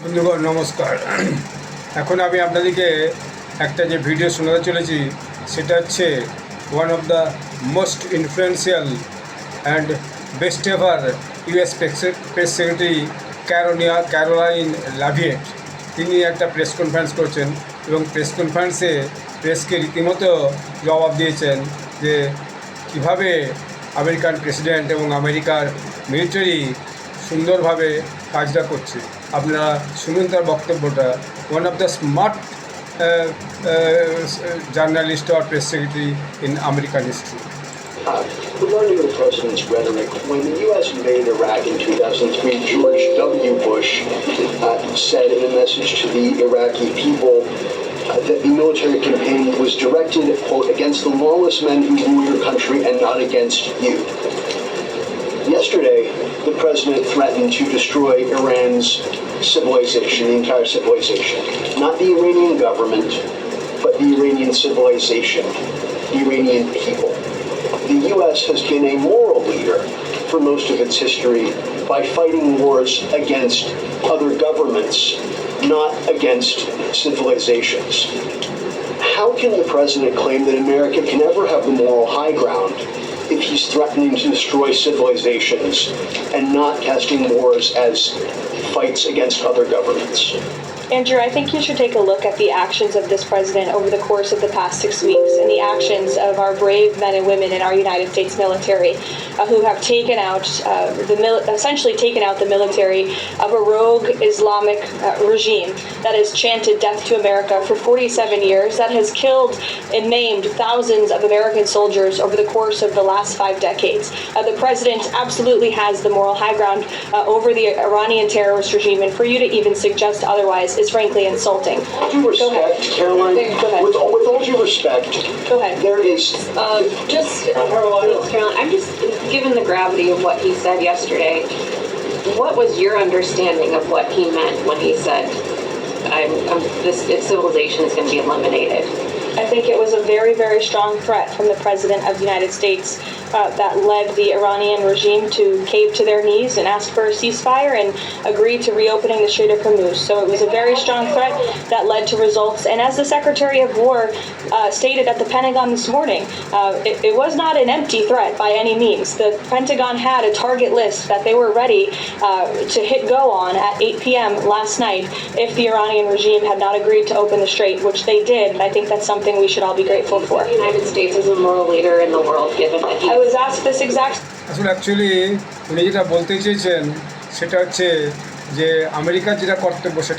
বন্ধুগণ নমস্কার। এখন আমি আপনাদেরকে একটা যে ভিডিও শোনাতে চলেছি সেটা হচ্ছে one of the most influential and best ever US press secretary Karoline Leavitt. তিনি একটা প্রেস কনফারেন্স করছেন এবং প্রেস কনফারেন্সে প্রেসকে রীতিমতো জবাব দিয়েছেন যে কীভাবে আমেরিকান প্রেসিডেন্ট এবং আমেরিকার মিলিটারি সুন্দরভাবে কাজটা করছে। আপনারা শুনুন তার বক্তব্যটা। One of the smart journalist or press secretary in American history. Regarding the president's rhetoric, when the U.S. invaded Iraq in 2003, George W. Bush said in a message to the Iraqi people that the military campaign was directed, quote, against the lawless men who rule your country and not against you. Yesterday, the president threatened to destroy Iran's civilization, the entire civilization. Not the Iranian government, but the Iranian civilization, the Iranian people. The U.S. has been a moral leader for most of its history by fighting wars against other governments, not against civilizations. How can the president claim that America can ever have the moral high ground if he's threatening to destroy civilizations and not casting wars as fights against other governments? Andrew, I think you should take a look at the actions of this president over the course of the past 6 weeks and the actions of our brave men and women in our United States military who have essentially taken out the military of a rogue Islamic regime that has chanted death to America for 47 years, that has killed and maimed thousands of American soldiers over the course of the last 5 decades. The president absolutely has the moral high ground over the Iranian terrorist regime, and for you to even suggest otherwise is frankly insulting. With due respect, Caroline, Go ahead. with all due respect, Go ahead. there is... Caroline, I'm just, given the gravity of what he said yesterday, what was your understanding of what he meant when he said, this civilization is going to be eliminated? I think it was a very, very strong threat from the President of the United States that led the Iranian regime to cave to their knees and ask for a ceasefire and agree to reopening the Strait of Hormuz. So it was a very strong threat that led to results. And as the Secretary of War stated at the Pentagon this morning, it was not an empty threat by any means. The Pentagon had a target list that they were ready to hit go on at 8 p.m. last night if the Iranian regime had not agreed to open the strait, which they did. And I think that's something we should all be grateful for. The United States is a moral leader in the world, given that I was asked this exact... আসলে actually উনি যেটা বলতে চেয়েছেন সেটা হচ্ছে যে আমেরিকার যেটা কর্তব্য সেটা